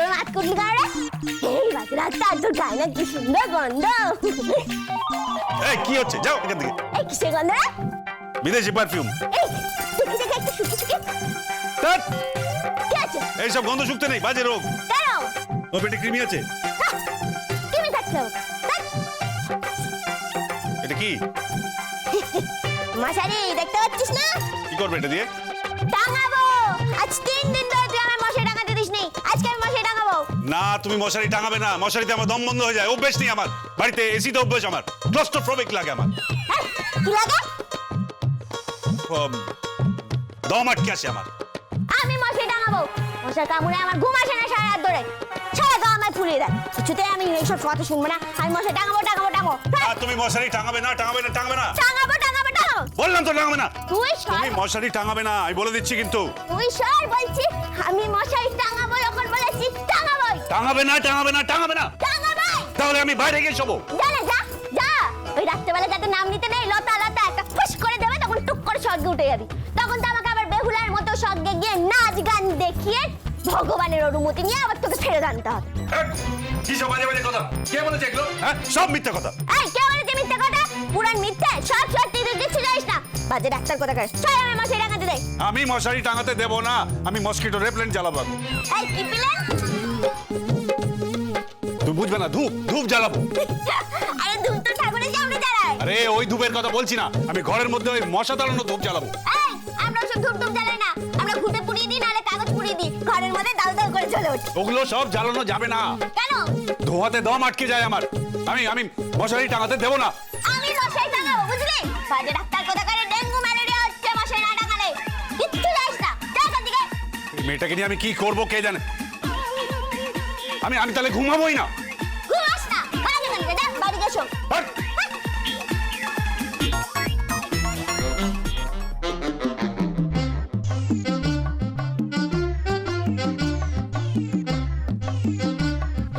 তোর মাছ কুটলি কারে? এই বাজে রাস্তা তোর গায়ে না কি সুন্দর গন্ধ। এই কি হচ্ছে, যাও এখান থেকে। এই কিসের গন্ধ রে? বিদেশি পারফিউম। এই দেখি দেখি একটু শুকি শুকি। ধ্যাৎ, কি আছে? এইসব গন্ধ শুকতে নেই, বাজে রোগ। কেন? ও পেটে কৃমি আছে। তুমি থাকতে হবে। এটা কি? মশারি দেখতে পাচ্ছিস না? কি করবে এটা দিয়ে? টাঙাবো। আজ 3 দিন ধরে তুই আমার মশারি টাঙাতে দিস নি, আজকে আমি মশারি টাঙাবো। না, তুমি মশারি টাঙাবে না। মশারিতে আমার দম বন্ধ হয়ে যায়, অভ্যেস নেই আমার। বাড়িতে এসিতে অভ্যেস আমার, ক্লস্ট্রোফোবিক লাগে আমার। হ্যাঁ, কি লাগে? দম আটকে আসে আমার। আমি মশারি টাঙাবো। মশার কামড়ে আমার ঘুম আসে না সারা রাত ধরে। সারা গা আমার ফুলিয়ে দেয়। কিছুতে আমি এইসব কথা শুনবো না। আমি মশারি টাঙাবো টাঙাবো টাঙাবো। আর তুমি মশারি টাঙাবে না, টাঙাবে না, টাঙাবে না। টাঙাবো টাঙাবো টাঙাবো। বললাম তো টাঙাবে না। তুই সর। তুমি মশারি টাঙাবে না, আমি বলে দিচ্ছি কিন্তু। তুই সর বলছি। আমি মশারি টাঙাবো যখন বলেছি টাঙাবোই। টাঙাবে না, টাঙাবে না, টাঙাবে না। টাঙাবোই। তাহলে আমি বাইরে গিয়ে শোবো। যা না যা যা। ওই রাত্রেবেলা যাতে নাম নিতে নেই, লতা লতা একটা ফুস করে দেবে, তখন টুক করে স্বর্গে উঠে যাবি। তখন তো আমাকে আবার বেহুলার মতো স্বর্গে গিয়ে নাচ গান দেখিয়ে ভগবানের অনুমতি নিয়ে আবার তোকে ছেড়ে জানতে হবে। কি সব বাজে বাজে কথা? কে বলেছে এগুলো? হ্যাঁ, সব মিথ্যা কথা। এই কে বলেছে মিথ্যা কথা? পুরান মিথ্যা, সব সত্যি, তুই কিছু জানিস না। বাজে ডাক্তার কথা কার? চল আমার মশারি টাঙাতে দে। আমি মশারি টাঙাতে দেবো না, আমি মসকিটো রেপলেন্ট জ্বালাবো। এই কি পেলেন? তুই বুঝবে না, ধূপ ধূপ জ্বালাবো। আরে ধূপ তো ঠাকুরের সামনে জ্বালায়। আরে ওই ধূপের কথা বলছি না, আমি ঘরের মধ্যে ওই মশা তাড়ানো ধূপ জ্বালাবো। এই আমরা সব ধূপ ধূপ জ্বালাই না, আমরা ঘুঁটে পুড়িয়ে দিই, নাহলে কাগজ পুড়িয়ে দিই, ঘরের মধ্যে দাল দাল করে চলে ওঠে। ওগুলো সব জ্বালানো যাবে না। কেন? ধোঁয়াতে দম আটকে যায় আমার। আমি মশারি টাঙাতে দেবো না। আমি মশারি টাঙাবো, বুঝলি? বাজে ডাক্তার কথা করে ডেঙ্গু ম্যালেরিয়া হচ্ছে মশারি না টাঙালে। কিচ্ছু জানিস না, যা এখান থেকে। এই মেয়েটাকে নিয়ে আমি কি করবো কে জানে। আমি তাহলে ঘুমাবোই না। ঘুমাস না, ভাগ এখান থেকে, যা বাড়ি গিয়ে শো। হাট!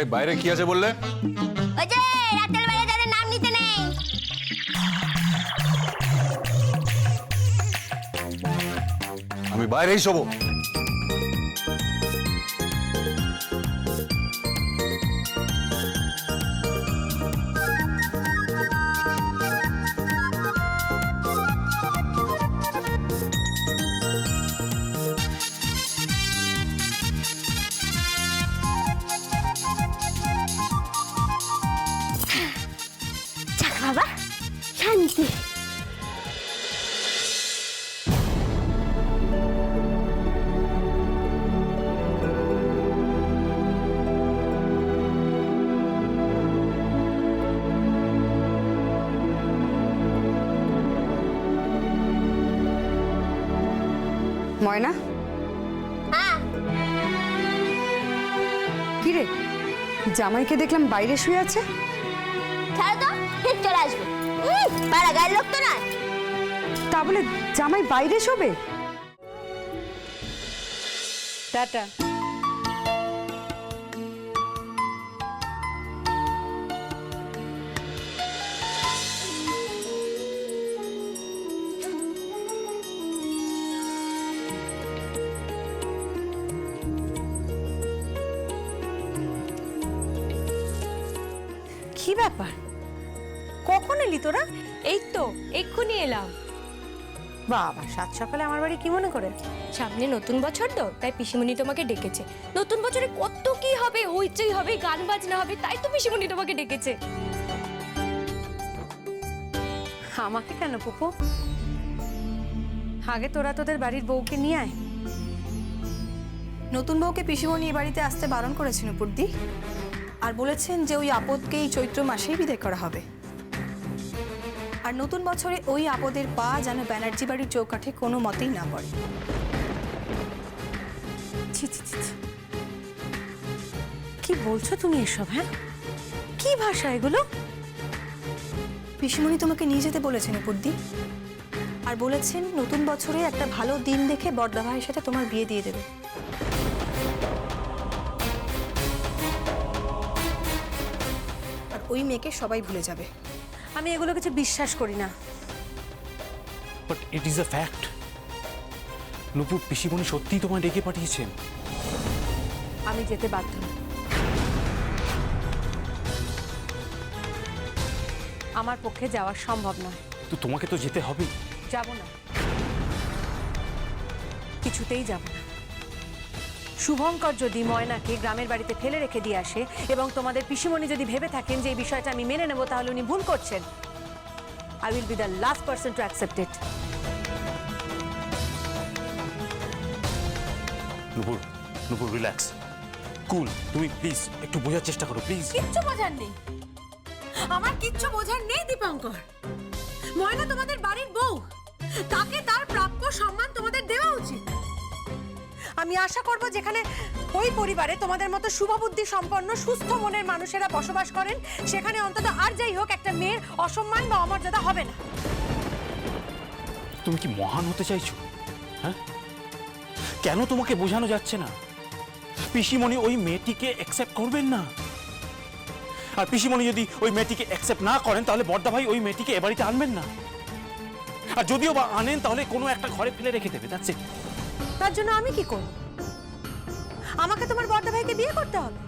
এই বাইরে কি আছে বললে? ওই যে রাতের বেলা যাদের নাম নিতে নেই। আমি বাইরেই শোবো। যাক বাবা, শান্তি। ময়না, হ্যাঁ, কি রে, জামাইকে দেখলাম বাইরে শুয়ে আছে। ছাড়ো তো, ঠিক চলে আসবো। পাড়া গায়ের লোক তো না। তা বলে জামাই বাইরে শোবে? টাটা। কি ব্যাপার, কখন এলি তোরা? এই তো এক্ষুনি এলাম। বাবা, সাত সকালে আমার বাড়ি কি মনে করে? সামনে নতুন বছর তো, তাই পিসিমণি তোমাকে ডেকেছে। নতুন বছরে কত কি হবে, হইচই হবে, গান বাজনা হবে, তাই তো পিসিমণি তোমাকে ডেকেছে। আমাকে কেন পুপু? আগে তোরা তোদের বাড়ির বউকে নিয়ে আয়। নতুন বউকে পিসিমণি এই বাড়িতে আসতে বারণ করেছেন উপরদি, আর বলেছেন যে ওই আপদকে এই চৈত্র মাসেই বিদায় করা হবে। আর নতুন বছরে ওই আপদের পা যেন ব্যানার্জি বাড়ির চৌকাঠে কোনো মতেই না পড়ে। ছি ছি ছি ছি। কি বলছো তুমি এসব? হ্যাঁ, কি ভাষা এগুলো? পিসিমণি তোমাকে নিয়ে যেতে বলেছেন উপরদি, আর বলেছেন নতুন বছরে একটা ভালো দিন দেখে বড়দা ভাইয়ের সাথে তোমার বিয়ে দিয়ে দেবে। আর ওই মেয়েকে সবাই ভুলে যাবে। আমি এগুলো কিছু বিশ্বাস করি না। But it is a fact. Nupur পিসিমণি সত্যিই তোমায় ডেকে পাঠিয়েছেন। আমি যেতে বাধ্য নই। আমার পক্ষে যাওয়া সম্ভব নয়। তো তোমাকে তো যেতে হবে। যাব না, কিছুতেই যাব না। শুভঙ্কর যদি ময়নাকে গ্রামের বাড়িতে ফেলে রেখে দিয়ে আসে এবং তোমাদের পিসিমণি যদি ভেবে থাকেন যে এই বিষয়টা আমি মেনে নেব, তাহলে উনি ভুল করছেন। I will be the last person to accept it. Nupur, Nupur relax, cool. তুমি প্লিজ একটু বোঝার চেষ্টা করো প্লিজ। কিচ্ছু বোঝার নেই, আমার কিচ্ছু বোঝার নেই দীপঙ্কর। ময়না তোমাদের বাড়ির বউ, তাকে তার প্রাপ্য সম্মান তোমাদের দেওয়া উচিত। আমি আশা করব যেখানে ওই পরিবারে তোমাদের মতো শুভবুদ্ধি সম্পন্ন সুস্থ মনের মানুষেরা বসবাস করেন, সেখানে অন্তত আর যাই হোক একটা মেয়ের অসম্মান বা অমর্যাদা হবে না। তুমি কি মহান হতে চাইছো? হ্যাঁ, কেন তোমাকে বোঝানো যাচ্ছে না? পিসিমণি ওই মেয়েটিকে অ্যাকসেপ্ট করবেন না। আর পিসিমণি যদি ওই মেয়েটিকে অ্যাকসেপ্ট না করেন, তাহলে বড়দা ভাই ওই মেয়েটিকে এ বাড়িতে আনবেন না। আর যদিও বা আনেন, তাহলে কোনো একটা ঘরে ফেলে রেখে দেবে। That's it. তার জন্য আমি কি করব? আমাকে তোমার বড়দা ভাইকে বিয়ে করতে হবে?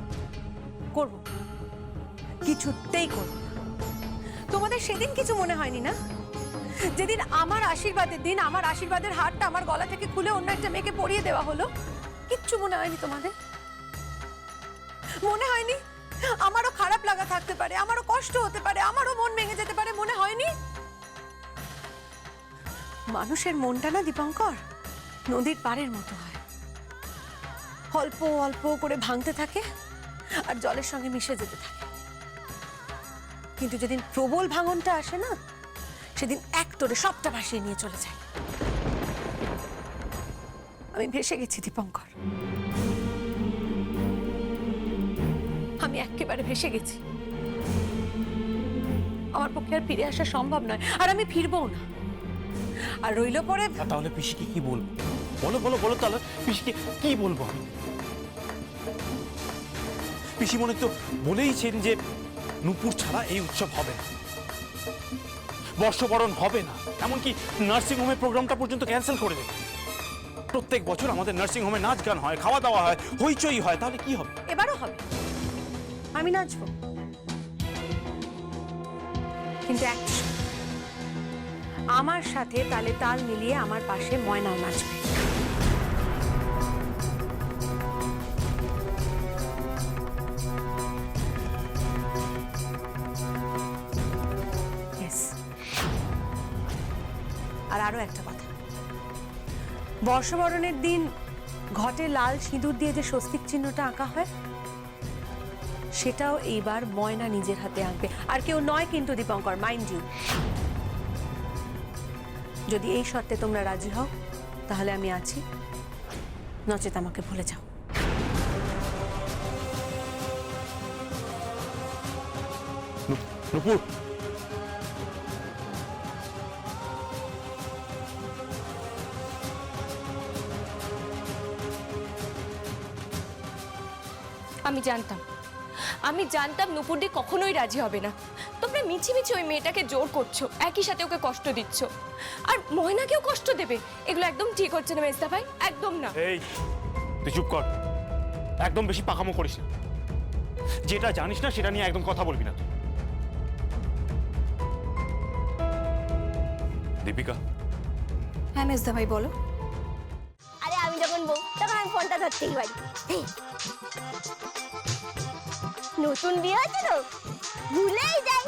করব, কিছুতেই করব না। তোমাদের সেদিন কিছু মনে হয়নি না, যেদিন আমার আশীর্বাদের দিন আমার আশীর্বাদের হারটা আমার গলা থেকে খুলে অন্য একটা মেয়েকে পরিয়ে দেওয়া হলো? কিচ্ছু মনে হয়নি তোমাদের? মনে হয়নি আমারও খারাপ লাগা থাকতে পারে, আমারও কষ্ট হতে পারে, আমারও মন ভেঙে যেতে পারে? মনে হয়নি? মানুষের মনটা না দীপঙ্কর নদীর পাড়ের মতো হয়, অল্প অল্প করে ভাঙতে থাকে আর জলের সঙ্গে মিশে যেতে থাকে। কিন্তু যেদিন প্রবল ভাঙনটা আসে না, সেদিন এক তোড়ে সবটা ভাসিয়ে নিয়ে চলে যায়। আমি ভেসে গেছি দীপঙ্কর, আমি একেবারে ভেসে গেছি। আমার পক্ষে আর ফিরে আসা সম্ভব নয়, আর আমি ফিরবও না। আর রইল পরে, তাহলে পিসিকে কি বলবো? বলো বলো বলো, তাহলে পিসিকে কি বলবো আমি? পিসিমণি তো বলেইছেন যে নুপুর ছাড়া এই উৎসব হবে না, বর্ষবরণ হবে না, এমনকি নার্সিং হোমের প্রোগ্রামটা পর্যন্ত ক্যান্সেল করে দেবে। প্রত্যেক বছর আমাদের নার্সিং হোমে নাচ গান হয়, খাওয়া দাওয়া হয়, হইচই হয়, তাহলে কি হবে? এবারও হবে, আমি নাচবো। কিন্তু একটা শর্ত, আমার সাথে তালে তাল মিলিয়ে আমার পাশে ময়নাও নাচবে। Yes. আর আরো একটা কথা, বর্ষবরণের দিন ঘটে লাল সিঁদুর দিয়ে যে স্বস্তিক চিহ্নটা আঁকা হয়, সেটাও এইবার ময়না নিজের হাতে আঁকবে, আর কেউ নয় কিন্তু দীপঙ্কর, মাইন্ড ইউ। যদি এই শর্তে তোমরা রাজি হও, তাহলে আমি আছি, নচেত আমাকে ভুলে যাও। নুপুর, আমি জানতাম নুপুরদি কখনোই রাজি হবে না। তোমরা মিছিমিছি ওই মেয়েটাকে জোর করছো, একই সাথে ওকে কষ্ট দিচ্ছ, আর ময়নাকেও কষ্ট দেবে। এগুলো একদম ঠিক হচ্ছে না মেজদা ভাই, একদম না। এই তুই চুপ কর, একদম বেশি পাকামো করিস না। যেটা জানিস না সেটা নিয়ে একদম কথা বলবি না তুই। দীপিকা। হ্যাঁ মেজদা ভাই বলো। আরে আমি যখন বউ তখন আমি ফোনটা ধরতেই পারি। নতুন বিয়ে হয়েছে তো ভুলেই যাই।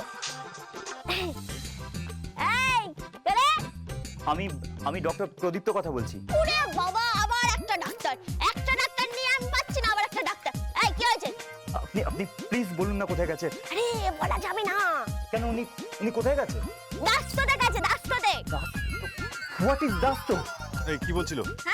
এই রে, আমি ডক্টর প্রদীপ্ত কথা বলছি। ওরে বাবা, আবার একটা ডাক্তার নিয়ে আমি পাচ্ছি না, আবার একটা ডাক্তার। এই কি হয়েছে? আপনি প্লিজ বলুন না কোথায় গেছে। আরে বলা যাবে না। কেন? উনি কোথায় গেছে? দাস্ততে গেছে, দাস্ততে। What is দাস্ত? এই কি বলছিল? হ্যাঁ